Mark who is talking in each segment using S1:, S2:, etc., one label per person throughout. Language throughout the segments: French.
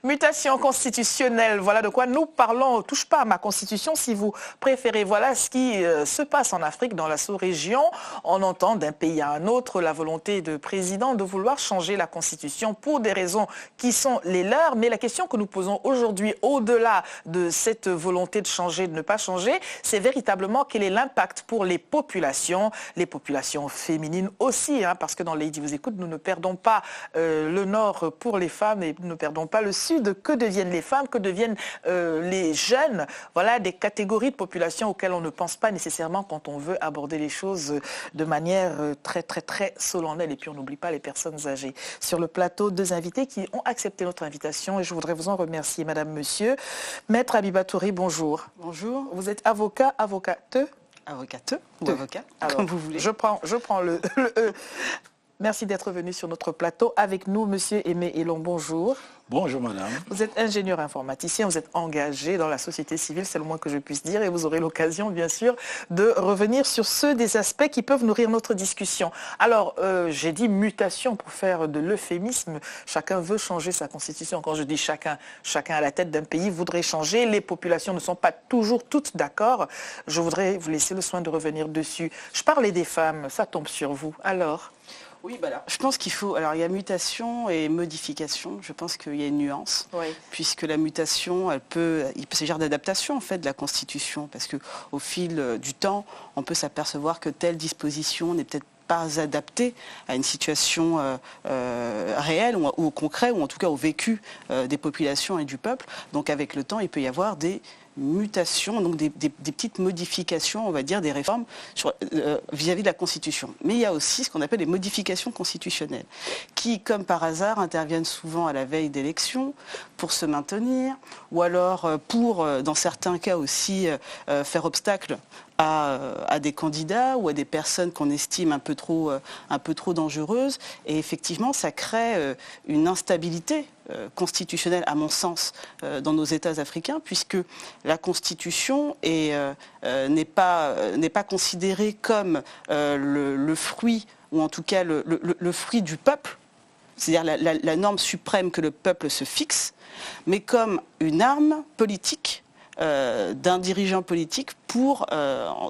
S1: Mutation constitutionnelle, voilà de quoi nous parlons. Touche pas à ma constitution si vous préférez. Voilà ce qui se passe en Afrique, dans la sous-région. On entend d'un pays à un autre la volonté de président de vouloir changer la constitution pour des raisons qui sont les leurs. Mais la question que nous posons aujourd'hui, au-delà de cette volonté de changer, de ne pas changer, c'est véritablement quel est l'impact pour les populations féminines aussi, hein, parce que dans Lady vous écoute, nous ne perdons pas le Nord pour les femmes et nous ne perdons pas le Sud. Que deviennent les femmes, que deviennent les jeunes? Voilà des catégories de population auxquelles on ne pense pas nécessairement quand on veut aborder les choses de manière très solennelle. Et puis on n'oublie pas les personnes âgées. Sur le plateau, deux invités qui ont accepté notre invitation et je voudrais vous en remercier, madame, monsieur. Maître Habiba Touré, bonjour.
S2: Bonjour.
S1: Vous êtes avocat, avocate?
S2: Avocate ou avocat,
S1: alors,
S2: comme vous voulez.
S1: Je prends le E. Merci d'être venu sur notre plateau avec nous, monsieur Aimé Elon, bonjour.
S3: Bonjour madame.
S1: Vous êtes ingénieur informaticien, vous êtes engagé dans la société civile, c'est le moins que je puisse dire, et vous aurez l'occasion bien sûr de revenir sur ceux des aspects qui peuvent nourrir notre discussion. Alors, j'ai dit mutation pour faire de l'euphémisme, chacun veut changer sa constitution. Quand je dis chacun à la tête d'un pays voudrait changer, les populations ne sont pas toujours toutes d'accord. Je voudrais vous laisser le soin de revenir dessus. Je parlais des femmes, ça tombe sur vous, alors ?
S2: Oui, je pense qu'il faut... Alors, il y a mutation et modification. Je pense qu'il y a une nuance,
S1: oui.
S2: Puisque la mutation, il peut s'agir d'adaptation, en fait, de la Constitution. Parce qu'au fil du temps, on peut s'apercevoir que telle disposition n'est peut-être pas adaptée à une situation réelle ou au concret, ou en tout cas au vécu des populations et du peuple. Donc, avec le temps, il peut y avoir des mutations, donc des petites modifications, on va dire, des réformes vis-à-vis de la Constitution. Mais il y a aussi ce qu'on appelle les modifications constitutionnelles, qui, comme par hasard, interviennent souvent à la veille d'élections pour se maintenir, ou alors pour, dans certains cas aussi, faire obstacle à des candidats ou à des personnes qu'on estime un peu trop dangereuses. Et effectivement, ça crée une instabilité constitutionnelle, à mon sens, dans nos États africains, puisque la Constitution n'est pas considérée comme le fruit, ou en tout cas le fruit du peuple, c'est-à-dire la norme suprême que le peuple se fixe, mais comme une arme politique d'un dirigeant politique pour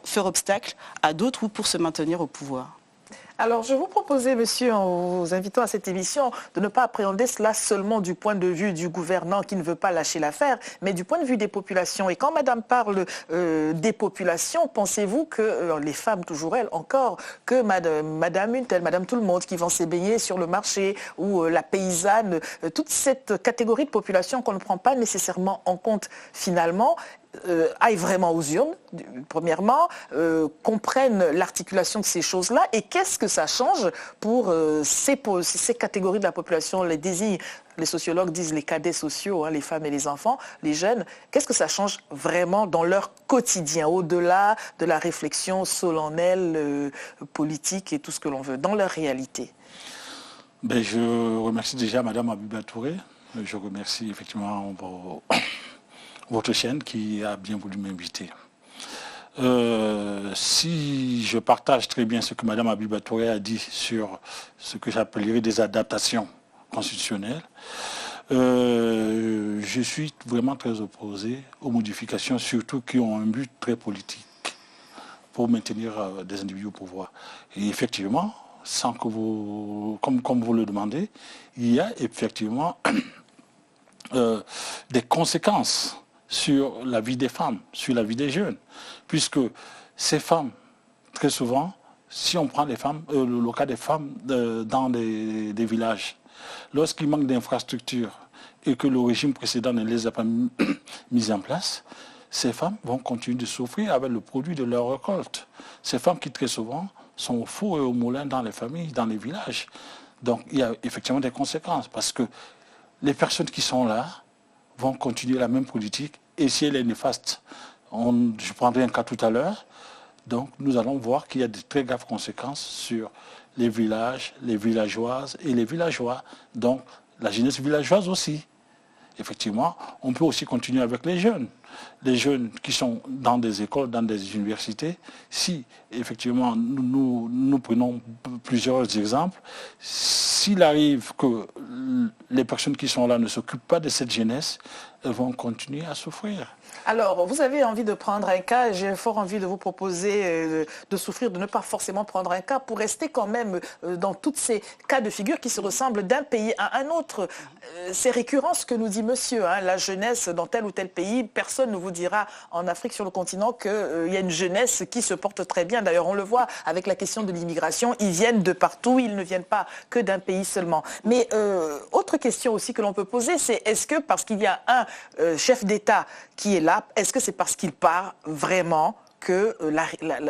S2: faire obstacle à d'autres ou pour se maintenir au pouvoir.
S1: Alors, je vous proposais, monsieur, en vous invitant à cette émission, de ne pas appréhender cela seulement du point de vue du gouvernant qui ne veut pas lâcher l'affaire, mais du point de vue des populations. Et quand madame parle des populations, pensez-vous que les femmes, toujours elles, encore, que madame une telle, madame tout le monde, qui vend ses beignets sur le marché, ou la paysanne, toute cette catégorie de population qu'on ne prend pas nécessairement en compte finalement, aillent vraiment aux urnes, premièrement, comprennent l'articulation de ces choses-là, et qu'est-ce que ça change pour ces catégories de la population, les désignent, les sociologues disent les cadets sociaux, hein, les femmes et les enfants, les jeunes, qu'est-ce que ça change vraiment dans leur quotidien, au-delà de la réflexion solennelle, politique et tout ce que l'on veut, dans leur réalité?
S3: Je remercie déjà madame Habiba Touré, je remercie effectivement votre chaîne qui a bien voulu m'inviter. Si je partage très bien ce que mme Habiba Touré a dit sur ce que j'appellerais des adaptations constitutionnelles, je suis vraiment très opposé aux modifications, surtout qui ont un but très politique pour maintenir des individus au pouvoir. Et effectivement, sans que vous, comme vous le demandez, il y a effectivement des conséquences sur la vie des femmes, sur la vie des jeunes. Puisque ces femmes, très souvent, si on prend les femmes, le cas des femmes dans des villages, lorsqu'il manque d'infrastructures et que le régime précédent ne les a pas mises en place, ces femmes vont continuer de souffrir avec le produit de leur récolte. Ces femmes qui très souvent sont au four et au moulin dans les familles, dans les villages. Donc il y a effectivement des conséquences parce que les personnes qui sont là vont continuer la même politique et si elle est néfaste, je prendrai un cas tout à l'heure, donc nous allons voir qu'il y a de très graves conséquences sur les villages, les villageoises et les villageois, donc la jeunesse villageoise aussi. Effectivement, on peut aussi continuer avec les jeunes. les jeunes qui sont dans des écoles, dans des universités, si effectivement nous prenons plusieurs exemples, s'il arrive que les personnes qui sont là ne s'occupent pas de cette jeunesse, elles vont continuer à souffrir.
S1: Alors, vous avez envie de prendre un cas, j'ai fort envie de vous proposer de souffrir, de ne pas forcément prendre un cas, pour rester quand même dans tous ces cas de figure qui se ressemblent d'un pays à un autre. C'est récurrent ce que nous dit monsieur, hein, la jeunesse dans tel ou tel pays, personne ne vous dira en Afrique, sur le continent, qu'il y a une jeunesse qui se porte très bien. D'ailleurs, on le voit avec la question de l'immigration, ils viennent de partout, ils ne viennent pas que d'un pays seulement. Mais autre question aussi que l'on peut poser, c'est est-ce que parce qu'il y a un chef d'État qui est là, est-ce que c'est parce qu'il part vraiment que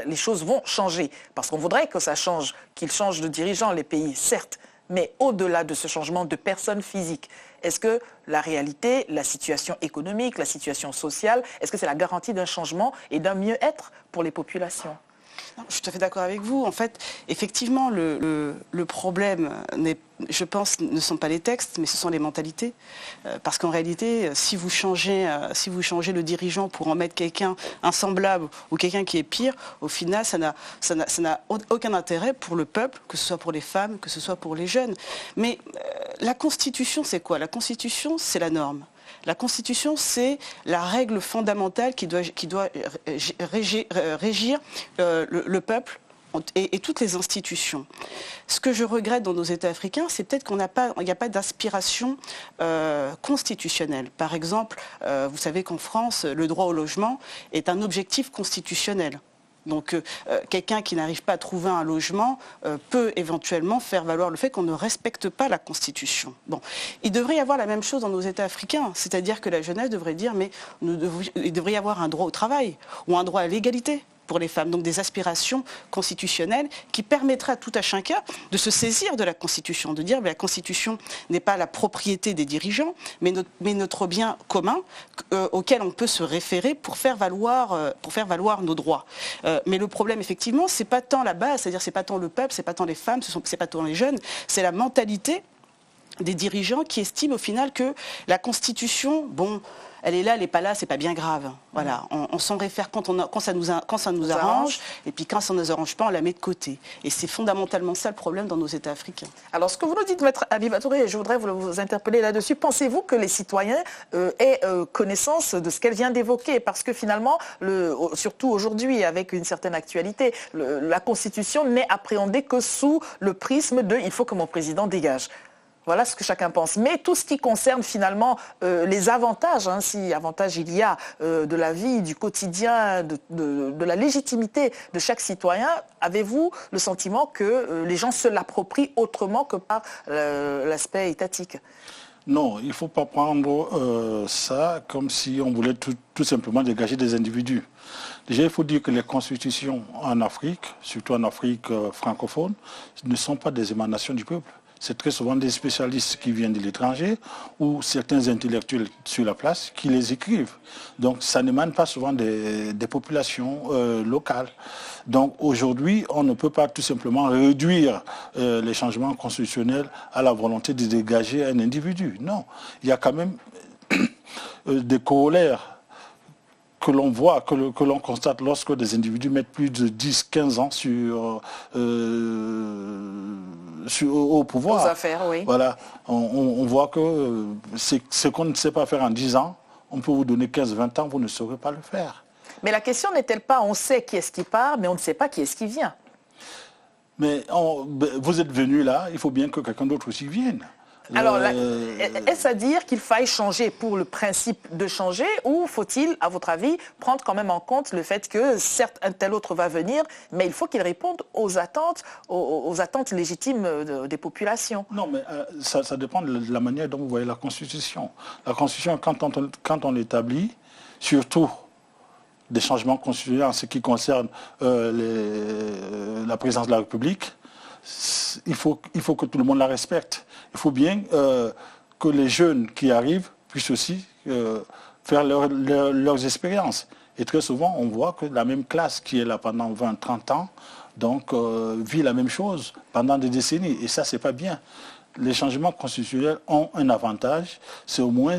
S1: les choses vont changer? Parce qu'on voudrait que ça change, qu'il change de dirigeant, les pays, certes, mais au-delà de ce changement de personnes physiques, est-ce que la réalité, la situation économique, la situation sociale, est-ce que c'est la garantie d'un changement et d'un mieux-être pour les populations?
S2: Je suis tout à fait d'accord avec vous. En fait, effectivement, le problème, je pense, ne sont pas les textes, mais ce sont les mentalités. Parce qu'en réalité, si vous changez le dirigeant pour en mettre quelqu'un insemblable ou quelqu'un qui est pire, au final, ça n'a aucun intérêt pour le peuple, que ce soit pour les femmes, que ce soit pour les jeunes. Mais la Constitution, c'est quoi? La Constitution, c'est la norme. La Constitution, c'est la règle fondamentale qui doit régir le peuple et toutes les institutions. Ce que je regrette dans nos États africains, c'est peut-être qu'il n'y a pas d'inspiration constitutionnelle. Par exemple, vous savez qu'en France, le droit au logement est un objectif constitutionnel. Donc quelqu'un qui n'arrive pas à trouver un logement peut éventuellement faire valoir le fait qu'on ne respecte pas la Constitution. Bon, il devrait y avoir la même chose dans nos États africains, c'est-à-dire que la jeunesse devrait dire mais il devrait y avoir un droit au travail ou un droit à l'égalité pour les femmes, donc des aspirations constitutionnelles qui permettraient à tout à chacun de se saisir de la Constitution, de dire que la Constitution n'est pas la propriété des dirigeants, mais notre bien commun auquel on peut se référer pour faire valoir nos droits. Mais le problème, effectivement, c'est pas tant la base, c'est-à-dire c'est pas tant le peuple, c'est pas tant les femmes, c'est pas tant les jeunes, c'est la mentalité des dirigeants qui estiment au final que la Constitution, bon, elle est là, elle n'est pas là, c'est pas bien grave. Voilà, on s'en réfère quand ça nous arrange, et puis quand ça ne nous arrange pas, on la met de côté. Et c'est fondamentalement ça le problème dans nos États africains.
S1: Alors, ce que vous nous dites, Maître Habiba Touré, je voudrais vous interpeller là-dessus. Pensez-vous que les citoyens aient connaissance de ce qu'elle vient d'évoquer? Parce que finalement, surtout aujourd'hui, avec une certaine actualité, la Constitution n'est appréhendée que sous le prisme de « il faut que mon président dégage ». Voilà ce que chacun pense. Mais tout ce qui concerne finalement les avantages, hein, si avantage il y a de la vie, du quotidien, de la légitimité de chaque citoyen, avez-vous le sentiment que les gens se l'approprient autrement que par l'aspect étatique?
S3: Non, il ne faut pas prendre ça comme si on voulait tout simplement dégager des individus. Déjà, il faut dire que les constitutions en Afrique, surtout en Afrique francophone, ne sont pas des émanations du peuple. C'est très souvent des spécialistes qui viennent de l'étranger ou certains intellectuels sur la place qui les écrivent. Donc ça n'émane pas souvent des populations locales. Donc aujourd'hui, on ne peut pas tout simplement réduire les changements constitutionnels à la volonté de dégager un individu. Non, il y a quand même des corollaires que l'on voit, que l'on constate lorsque des individus mettent plus de 10-15 ans au pouvoir.
S1: Aux affaires, oui.
S3: Voilà, on voit que ce qu'on ne sait pas faire en 10 ans, on peut vous donner 15-20 ans, vous ne saurez pas le faire.
S1: Mais la question n'est-elle pas, on sait qui est-ce qui part, mais on ne sait pas qui est-ce qui vient?
S3: Mais vous êtes venu là, il faut bien que quelqu'un d'autre aussi vienne.
S1: Alors, est-ce à dire qu'il faille changer pour le principe de changer, ou faut-il, à votre avis, prendre quand même en compte le fait que, certes, un tel autre va venir, mais il faut qu'il réponde aux attentes légitimes des populations?
S3: Non, mais ça dépend de la manière dont vous voyez la Constitution. La Constitution, quand on l'établit, surtout des changements constitutionnels en ce qui concerne la présidence de la République, il faut que tout le monde la respecte. Il faut bien que les jeunes qui arrivent puissent aussi faire leurs expériences. Et très souvent, on voit que la même classe qui est là pendant 20-30 ans donc, vit la même chose pendant des décennies. Et ça, c'est pas bien. Les changements constitutionnels ont un avantage, c'est au moins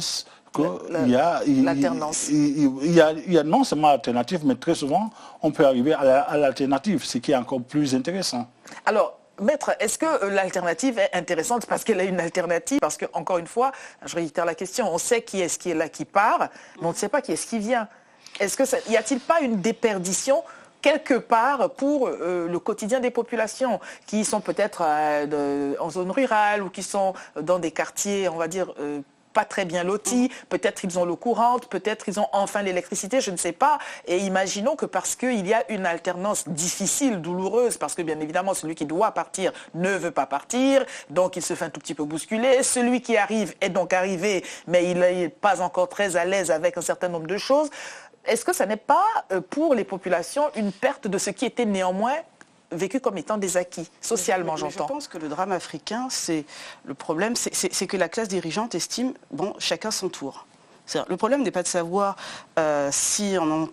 S1: l'alternance.
S3: Il y a non seulement l'alternative, mais très souvent, on peut arriver à l'alternative, ce qui est encore plus intéressant.
S1: Alors, Maître, est-ce que l'alternative est intéressante parce qu'elle a une alternative? Parce que, encore une fois, je réitère la question, on sait qui est là qui part, mais on ne sait pas qui est-ce qui vient. Y a-t-il pas une déperdition quelque part pour le quotidien des populations qui sont peut-être en zone rurale ou qui sont dans des quartiers, on va dire, pas très bien lotis, peut-être ils ont l'eau courante, peut-être ils ont enfin l'électricité, je ne sais pas. Et imaginons que parce qu'il y a une alternance difficile, douloureuse, parce que bien évidemment celui qui doit partir ne veut pas partir, donc il se fait un tout petit peu bousculer. Celui qui arrive est donc arrivé, mais il n'est pas encore très à l'aise avec un certain nombre de choses. Est-ce que ça n'est pas pour les populations une perte de ce qui était néanmoins vécu comme étant des acquis, socialement, j'entends?
S2: Je pense que le drame africain, le problème, c'est que la classe dirigeante estime, bon, chacun son tour. Le problème n'est pas de savoir si on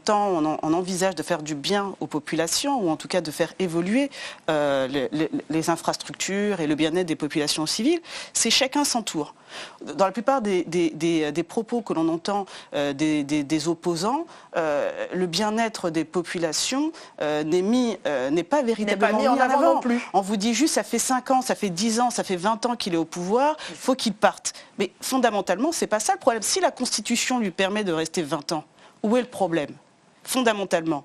S2: envisage de faire du bien aux populations ou en tout cas de faire évoluer les infrastructures et le bien-être des populations civiles, c'est chacun son tour. Dans la plupart des propos que l'on entend des opposants, le bien-être des populations n'est pas véritablement mis en avant
S1: non plus.
S2: On vous dit juste, ça fait 5 ans, ça fait 10 ans, ça fait 20 ans qu'il est au pouvoir, il faut qu'il parte. Mais fondamentalement, c'est pas ça le problème. Si la Constitution lui permet de rester 20 ans, où est le problème ? Fondamentalement.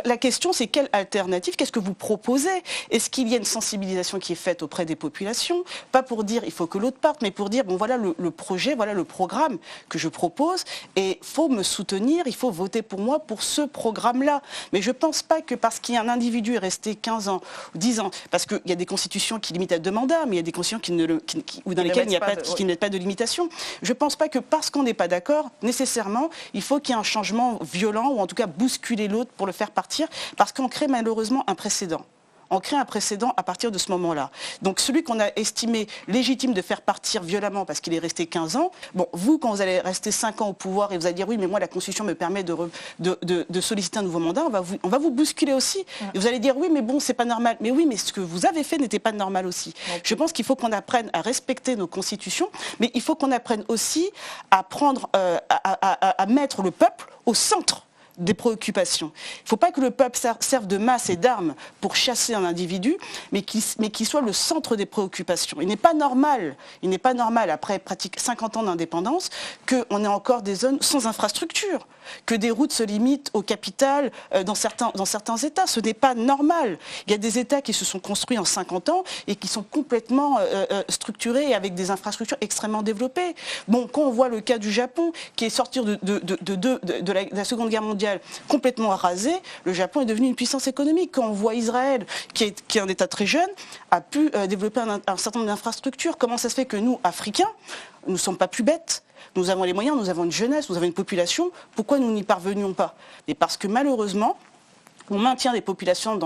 S2: La question, c'est quelle alternative, qu'est-ce que vous proposez? Est-ce qu'il y a une sensibilisation qui est faite auprès des populations? Pas pour dire il faut que l'autre parte, mais pour dire bon voilà le projet, voilà le programme que je propose et il faut me soutenir, il faut voter pour moi pour ce programme-là. Mais je ne pense pas que parce qu'un individu est resté 15 ans, 10 ans, parce qu'il y a des constitutions qui limitent à 2 mandats, mais il y a des constitutions dans lesquelles il n'y a pas de limitation. Je ne pense pas que parce qu'on n'est pas d'accord, nécessairement, il faut qu'il y ait un changement violent ou en tout cas bousculer l'autre pour le faire partir, parce qu'on crée malheureusement un précédent. On crée un précédent à partir de ce moment-là. Donc celui qu'on a estimé légitime de faire partir violemment parce qu'il est resté 15 ans, bon, vous, quand vous allez rester 5 ans au pouvoir et vous allez dire oui, mais moi la Constitution me permet de solliciter un nouveau mandat, on va vous bousculer aussi. Et vous allez dire oui, mais bon, c'est pas normal. Mais oui, mais ce que vous avez fait n'était pas normal aussi. Okay. Je pense qu'il faut qu'on apprenne à respecter nos constitutions, mais il faut qu'on apprenne aussi à mettre le peuple au centre des préoccupations. Il ne faut pas que le peuple serve de masse et d'armes pour chasser un individu, mais qu'il soit le centre des préoccupations. Il n'est pas normal, après pratiquement 50 ans d'indépendance, qu'on ait encore des zones sans infrastructure, que des routes se limitent aux capitales dans certains États. Ce n'est pas normal. Il y a des États qui se sont construits en 50 ans et qui sont complètement structurés avec des infrastructures extrêmement développées. Bon, quand on voit le cas du Japon, qui est sorti de la Seconde Guerre mondiale complètement rasé, le Japon est devenu une puissance économique. Quand on voit Israël, qui est un État très jeune, a pu développer un certain nombre d'infrastructures. Comment ça se fait que nous, Africains, nous ne sommes pas plus bêtes ? Nous avons les moyens, nous avons une jeunesse, nous avons une population. Pourquoi nous n'y parvenions pas ? Mais parce que malheureusement, on maintient des populations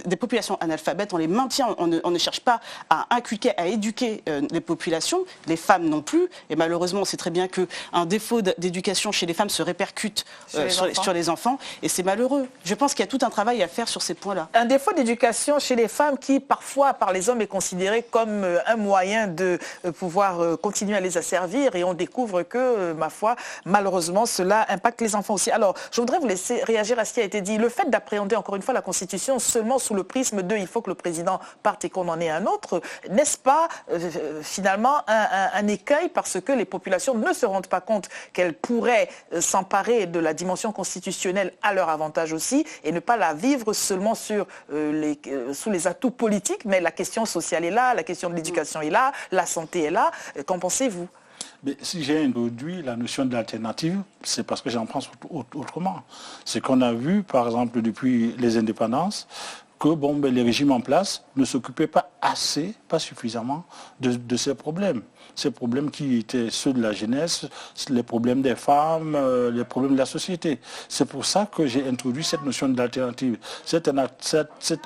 S2: des populations analphabètes, on les maintient, on ne cherche pas à inculquer, à éduquer les populations, les femmes non plus, et malheureusement on sait très bien qu'un défaut d'éducation chez les femmes se répercute sur les enfants, et c'est malheureux. Je pense qu'il y a tout un travail à faire sur ces points-là.
S1: Un défaut d'éducation chez les femmes qui parfois par les hommes est considéré comme un moyen de pouvoir continuer à les asservir, et on découvre que, ma foi, malheureusement cela impacte les enfants aussi. Alors je voudrais vous laisser réagir à ce qui a été dit. Le fait d'appréhender encore une fois la Constitution seulement sous le prisme de il faut que le président parte et qu'on en ait un autre, n'est-ce pas finalement un écueil parce que les populations ne se rendent pas compte qu'elles pourraient s'emparer de la dimension constitutionnelle à leur avantage aussi et ne pas la vivre seulement sous les atouts politiques, mais la question sociale est là, la question de l'éducation est là, la santé est là. Qu'en pensez-vous ?
S3: Mais si j'ai introduit la notion d'alternative, c'est parce que j'en pense autrement. C'est qu'on a vu, par exemple, depuis les indépendances, que les régimes en place ne s'occupaient pas suffisamment de ces problèmes. Ces problèmes qui étaient ceux de la jeunesse, les problèmes des femmes, les problèmes de la société. C'est pour ça que j'ai introduit cette notion d'alternative. Cette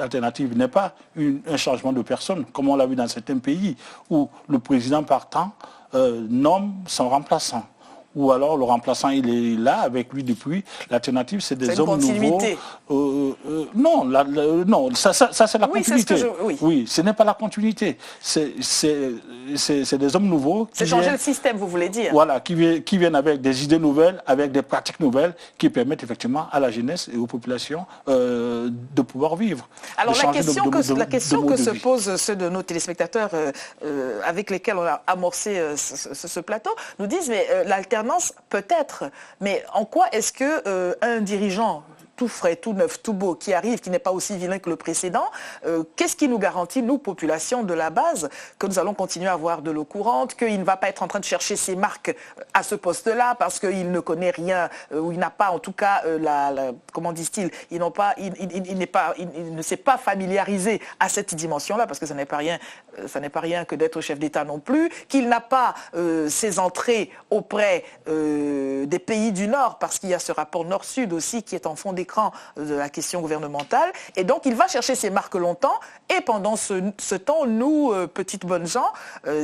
S3: alternative n'est pas un changement de personne, comme on l'a vu dans certains pays, où le président partant nomme son remplaçant, ou alors le remplaçant il est là avec lui depuis. L'alternative, c'est des hommes nouveaux. Non, ça c'est la continuité. Oui, ce n'est pas la continuité. C'est des hommes nouveaux.
S1: C'est changer le système, vous voulez dire.
S3: Voilà, qui viennent avec des idées nouvelles, avec des pratiques nouvelles, qui permettent effectivement à la jeunesse et aux populations de pouvoir vivre.
S1: Alors la question que se posent ceux de nos téléspectateurs avec lesquels on a amorcé ce plateau, nous disent, mais l'alternance peut-être, mais en quoi est-ce qu'un dirigeant tout frais, tout neuf, tout beau, qui arrive, qui n'est pas aussi vilain que le précédent, qu'est-ce qui nous garantit, nous, population de la base, que nous allons continuer à avoir de l'eau courante, qu'il ne va pas être en train de chercher ses marques à ce poste-là, parce qu'il ne connaît rien, ou il n'a pas, en tout cas, comment disent-ils, il ne s'est pas familiarisé à cette dimension-là, parce que ça n'est pas rien que d'être chef d'État non plus, qu'il n'a pas ses entrées auprès des pays du Nord, parce qu'il y a ce rapport Nord-Sud aussi qui est en fond d'écran de la question gouvernementale, et donc il va chercher ses marques longtemps, et pendant ce temps, nous, petites bonnes gens,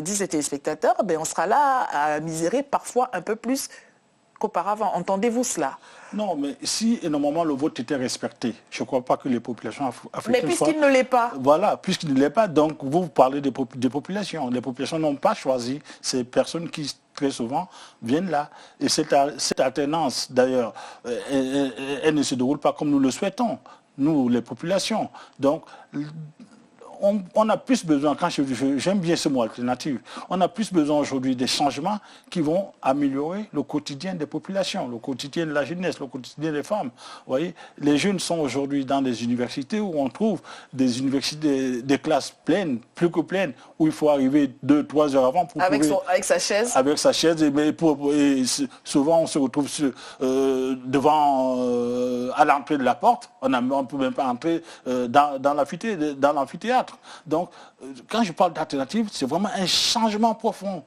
S1: disent les téléspectateurs, on sera là à misérer parfois un peu plus qu'auparavant. Entendez-vous cela?
S3: Non, mais si normalement le vote était respecté, je ne crois pas que les populations africaines...
S1: Mais puisqu'il ne l'est pas.
S3: Voilà, puisqu'il ne l'est pas, donc vous parlez des populations. Les populations n'ont pas choisi ces personnes qui, très souvent, viennent là. Et cette alternance, d'ailleurs, elle ne se déroule pas comme nous le souhaitons, nous, les populations. Donc, on a plus besoin, quand j'aime bien ce mot alternative, on a plus besoin aujourd'hui des changements qui vont améliorer le quotidien des populations, le quotidien de la jeunesse, le quotidien des femmes. Vous voyez, les jeunes sont aujourd'hui dans des universités où on trouve des universités, des classes pleines, plus que pleines, où il faut arriver 2-3 heures avant pour
S1: avec sa chaise.
S3: Avec sa chaise, et souvent on se retrouve devant, à l'entrée de la porte, on ne peut même pas entrer dans l'amphithéâtre. Donc, quand je parle d'alternative, c'est vraiment un changement profond.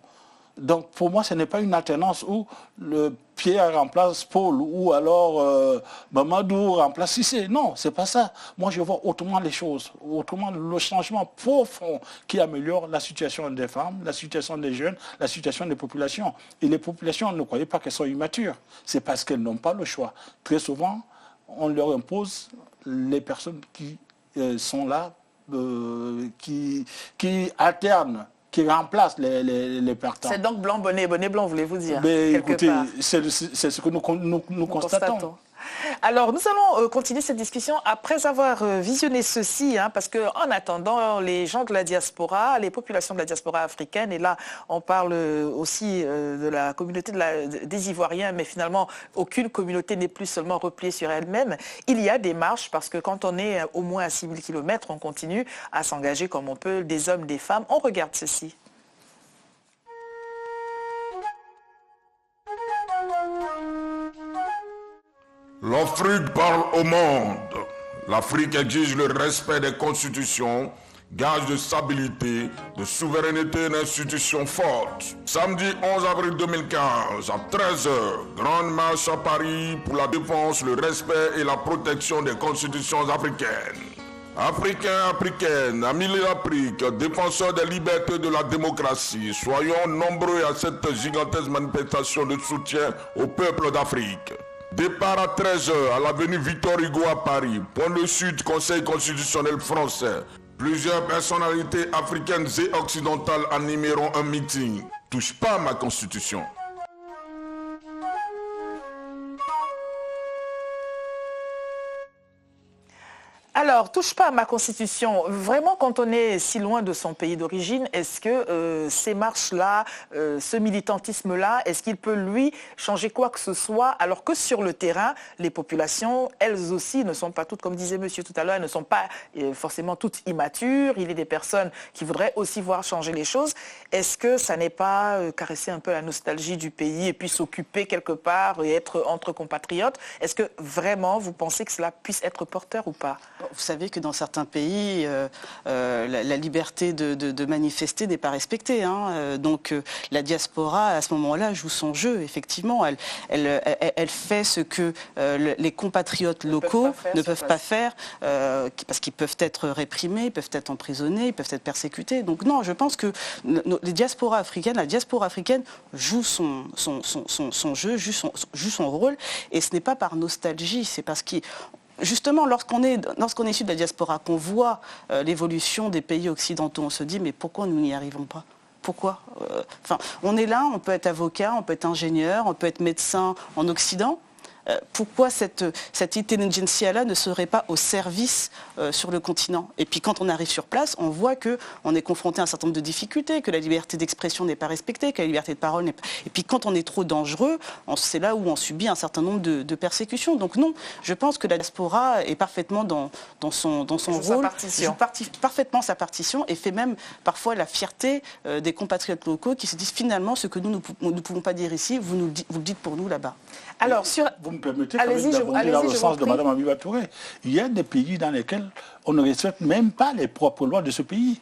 S3: Donc, pour moi, ce n'est pas une alternance où le Pierre remplace Paul ou alors Mamadou remplace Cissé. Non, c'est pas ça. Moi, je vois autrement les choses, autrement le changement profond qui améliore la situation des femmes, la situation des jeunes, la situation des populations. Et les populations, ne croyez pas qu'elles sont immatures. C'est parce qu'elles n'ont pas le choix. Très souvent, on leur impose les personnes qui sont là, qui alternent, qui remplacent les partants.
S1: C'est donc blanc, bonnet blanc, voulez-vous dire?
S3: Mais écoutez, c'est ce que nous constatons.
S1: Alors, nous allons continuer cette discussion après avoir visionné ceci, parce qu'en attendant, les gens de la diaspora, les populations de la diaspora africaine, et là, on parle aussi de la communauté des Ivoiriens, mais finalement, aucune communauté n'est plus seulement repliée sur elle-même. Il y a des marches, parce que quand on est au moins à 6000 km, on continue à s'engager comme on peut, des hommes, des femmes. On regarde ceci.
S4: L'Afrique parle au monde. L'Afrique exige le respect des constitutions, gage de stabilité, de souveraineté et d'institutions fortes. Samedi 11 avril 2015, à 13h, grande marche à Paris pour la défense, le respect et la protection des constitutions africaines. Africains, Africaines, amis de l'Afrique, défenseurs des libertés et de la démocratie, soyons nombreux à cette gigantesque manifestation de soutien au peuple d'Afrique. Départ à 13h à l'avenue Victor Hugo à Paris, point de Sud, Conseil constitutionnel français. Plusieurs personnalités africaines et occidentales animeront un meeting. Touche pas à ma constitution.
S1: Alors, touche pas à ma constitution. Vraiment, quand on est si loin de son pays d'origine, est-ce que ces marches-là, ce militantisme-là, est-ce qu'il peut, lui, changer quoi que ce soit, alors que sur le terrain, les populations, elles aussi, ne sont pas toutes, comme disait monsieur tout à l'heure, elles ne sont pas forcément toutes immatures. Il y a des personnes qui voudraient aussi voir changer les choses. Est-ce que ça n'est pas caresser un peu la nostalgie du pays et puis s'occuper quelque part et être entre compatriotes? Est-ce que vraiment, vous pensez que cela puisse être porteur ou pas?
S2: Vous savez que dans certains pays, la liberté de manifester n'est pas respectée. Donc la diaspora, à ce moment-là, joue son jeu. Effectivement, elle fait ce que les compatriotes locaux ne peuvent pas faire parce qu'ils peuvent être réprimés, ils peuvent être emprisonnés, ils peuvent être persécutés. Donc non, je pense que la diaspora africaine joue son jeu, joue son rôle. Et ce n'est pas par nostalgie, c'est parce que justement, lorsqu'on est issu de la diaspora, qu'on voit l'évolution des pays occidentaux, on se dit mais pourquoi nous n'y arrivons pas ? Pourquoi ? On est là, on peut être avocat, on peut être ingénieur, on peut être médecin en Occident. Pourquoi cette intelligentsia-là ne serait pas au service sur le continent ? Et puis quand on arrive sur place, on voit qu'on est confronté à un certain nombre de difficultés, que la liberté d'expression n'est pas respectée, que la liberté de parole n'est pas... Et puis quand on est trop dangereux, c'est là où on subit un certain nombre de persécutions. Donc non, je pense que la diaspora est parfaitement dans son rôle, joue parfaitement sa partition et fait même parfois la fierté des compatriotes locaux qui se disent finalement ce que nous ne pouvons pas dire ici, vous le dites pour nous là-bas.
S1: Alors,
S3: vous me permettez dans le sens de Mme Habiba Touré. Il y a des pays dans lesquels on ne respecte même pas les propres lois de ce pays.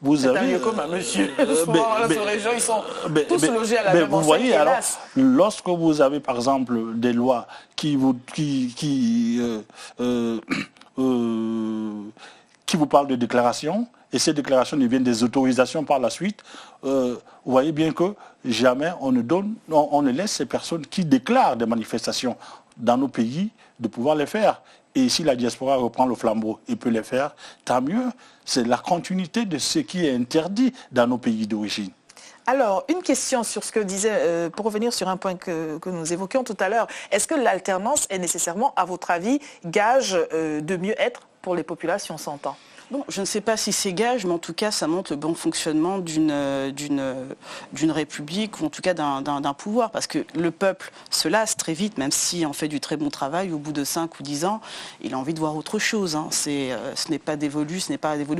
S1: Vous avez un lieu commun, monsieur. Souvent, dans la région, ils sont tous logés à la même enseigne.
S3: Vous voyez, alors, lorsque vous avez, par exemple, des lois qui vous parlent de déclarations, et ces déclarations deviennent des autorisations par la suite, vous voyez bien que jamais on ne laisse ces personnes qui déclarent des manifestations dans nos pays de pouvoir les faire. Et si la diaspora reprend le flambeau et peut les faire, tant mieux. C'est la continuité de ce qui est interdit dans nos pays d'origine.
S1: Alors, une question sur ce que disait, pour revenir sur un point que nous évoquions tout à l'heure, est-ce que l'alternance est nécessairement, à votre avis, gage de mieux-être pour les populations, s'entend ?
S2: Bon, je ne sais pas si c'est gage, mais en tout cas, ça montre le bon fonctionnement d'une république ou en tout cas d'un pouvoir. Parce que le peuple se lasse très vite, même si on fait du très bon travail, au bout de 5 ou 10 ans, il a envie de voir autre chose. Ce n'est pas dévolu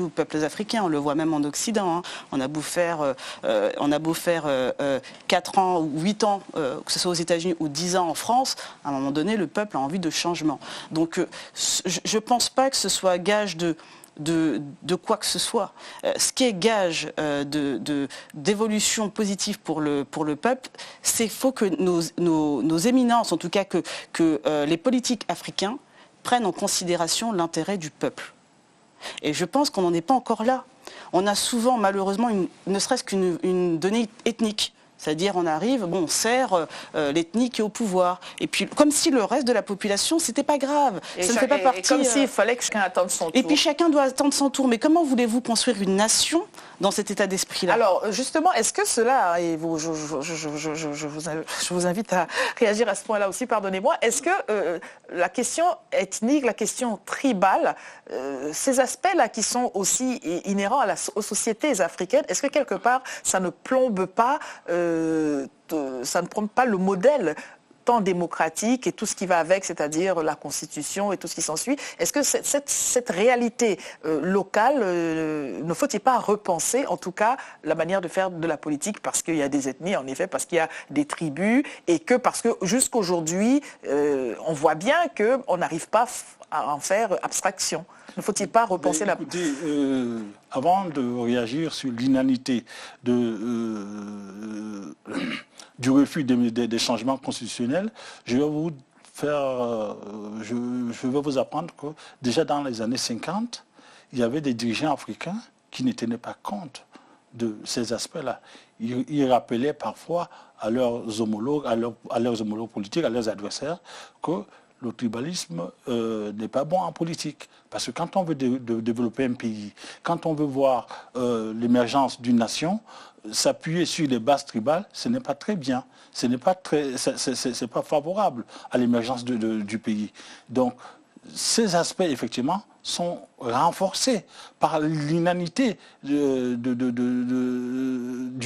S2: aux peuples africains. On le voit même en Occident. On a beau faire 4 ans ou 8 ans, que ce soit aux États-Unis ou 10 ans en France, à un moment donné, le peuple a envie de changement. Donc, je ne pense pas que ce soit gage de quoi que ce soit. Ce qui est gage d'évolution positive pour le peuple, c'est qu'il faut que nos éminences, en tout cas que les politiques africains prennent en considération l'intérêt du peuple. Et je pense qu'on n'en est pas encore là. On a souvent, malheureusement, ne serait-ce qu'une donnée ethnique. C'est-à-dire on arrive, on sert l'ethnie qui est au pouvoir. Et puis comme si le reste de la population, c'était pas grave. Ça ne fait pas partie.
S1: Et comme s'il fallait que chacun attende son tour.
S2: Et puis chacun doit attendre son tour. Mais comment voulez-vous construire une nation dans cet état d'esprit-là ?
S1: Alors justement, est-ce que cela, et je vous invite à réagir à ce point-là aussi, pardonnez-moi, est-ce que la question ethnique, la question tribale, ces aspects-là qui sont aussi inhérents aux sociétés africaines, est-ce que quelque part ça ne plombe pas le modèle tant démocratique et tout ce qui va avec, c'est-à-dire la Constitution et tout ce qui s'ensuit. Est-ce que cette réalité locale, ne faut-il pas repenser, en tout cas, la manière de faire de la politique, parce qu'il y a des ethnies, en effet, parce qu'il y a des tribus, et que parce que jusqu'aujourd'hui, on voit bien qu'on n'arrive pas à en faire abstraction. Ne faut-il pas repenser la...
S3: Écoutez, avant de réagir sur l'inanité du refus des changements constitutionnels, je vais vous apprendre que déjà dans les années 50, il y avait des dirigeants africains qui ne tenaient pas compte de ces aspects-là. Ils rappelaient parfois à leurs homologues politiques, à leurs adversaires, que le tribalisme n'est pas bon en politique. Parce que quand on veut développer un pays, quand on veut voir l'émergence d'une nation, s'appuyer sur les bases tribales, ce n'est pas très bien. Ce n'est pas c'est pas favorable à l'émergence du pays. Donc, ces aspects, effectivement, sont renforcés par l'inanité du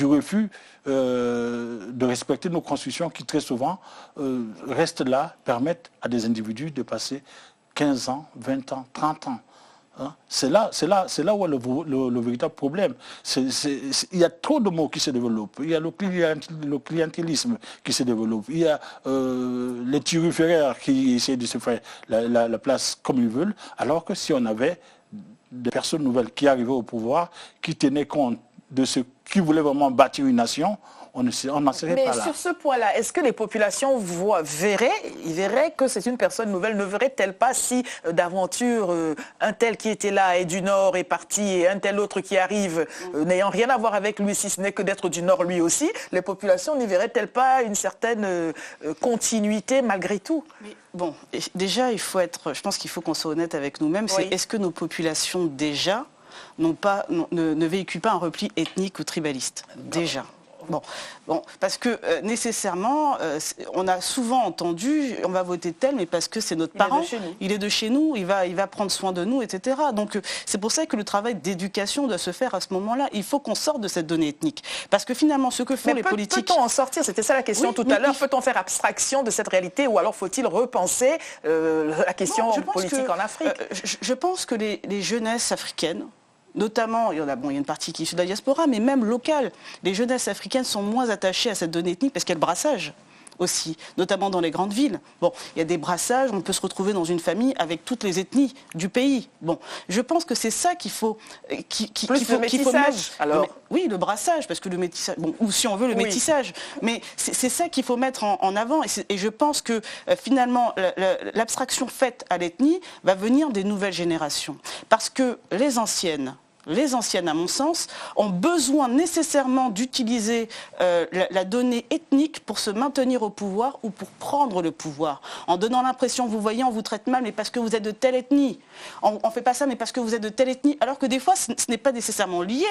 S3: refus de respecter nos constitutions qui, très souvent, restent là, permettent à des individus de passer 15 ans, 20 ans, 30 ans Hein. C'est là où est le véritable problème. Il y a trop de mots qui se développent. Il y a le clientélisme qui se développe. Il y a les turiféraires qui essaient de se faire la place comme ils veulent. Alors que si on avait des personnes nouvelles qui arrivaient au pouvoir, qui tenaient compte de ce qui voulaient vraiment bâtir une nation, on n'en serait pas là.
S1: Mais sur ce point-là, est-ce que les populations verraient que c'est une personne nouvelle? Ne verraient-elles pas si d'aventure un tel qui était là et du Nord est parti et un tel autre qui arrive n'ayant rien à voir avec lui, si ce n'est que d'être du Nord lui aussi, les populations n'y verraient-elles pas une certaine continuité malgré tout?
S2: Bon, déjà, je pense qu'il faut qu'on soit honnête avec nous-mêmes.
S1: Oui.
S2: Est-ce que nos populations déjà ne véhiculent pas un repli ethnique ou tribaliste? Déjà. Bon, parce que nécessairement, on a souvent entendu, on va voter tel, mais parce que c'est notre parent, il est de chez nous, il va prendre soin de nous, etc. Donc c'est pour ça que le travail d'éducation doit se faire à ce moment-là. Il faut qu'on sorte de cette donnée ethnique. Parce que finalement, ce que font les politiques...
S1: Peut-on en sortir? C'était ça la question tout à l'heure. Peut-on faire abstraction de cette réalité ou alors faut-il repenser la question politique en Afrique?
S2: Je pense que les jeunesses africaines, notamment, il y a une partie qui est issue de la diaspora, mais même locale, les jeunesses africaines sont moins attachées à cette donnée ethnique parce qu'il y a le brassage aussi, notamment dans les grandes villes. Bon, il y a des brassages, on peut se retrouver dans une famille avec toutes les ethnies du pays. Bon, je pense que c'est ça qu'il faut...
S1: le métissage, alors.
S2: Oui, le brassage, parce que le métissage... Bon, ou si on veut, le métissage. Mais c'est ça qu'il faut mettre en avant. Et je pense que finalement, l'abstraction faite à l'ethnie va venir des nouvelles générations. Parce que les anciennes, à mon sens, ont besoin nécessairement d'utiliser la donnée ethnique pour se maintenir au pouvoir ou pour prendre le pouvoir. En donnant l'impression, vous voyez, on vous traite mal, mais parce que vous êtes de telle ethnie. On ne fait pas ça, mais parce que vous êtes de telle ethnie. Alors que des fois, ce n'est pas nécessairement lié.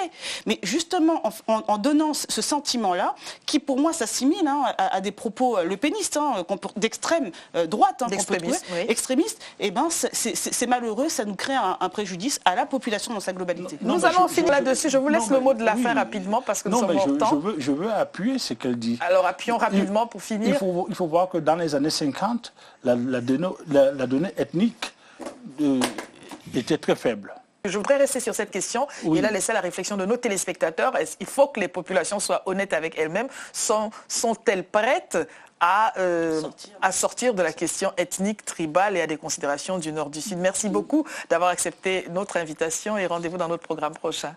S2: Mais justement, en donnant ce sentiment-là, qui pour moi s'assimile à des propos lepénistes, d'extrême droite, extrémistes, eh ben, c'est malheureux, ça nous crée un préjudice à la population dans sa globalité.
S1: Nous allons finir là-dessus. Je vous laisse le mot de la fin rapidement parce que nous sommes en temps.
S3: Je veux appuyer ce qu'elle dit.
S1: Alors appuyons rapidement pour finir.
S3: Il faut voir que dans les années 50, la donnée ethnique était très faible.
S1: Je voudrais rester sur cette question et là laisser la réflexion de nos téléspectateurs. Il faut que les populations soient honnêtes avec elles-mêmes. Sont-elles prêtes à sortir de la question ethnique, tribale et à des considérations du Nord, du Sud? Merci beaucoup d'avoir accepté notre invitation et rendez-vous dans notre programme prochain.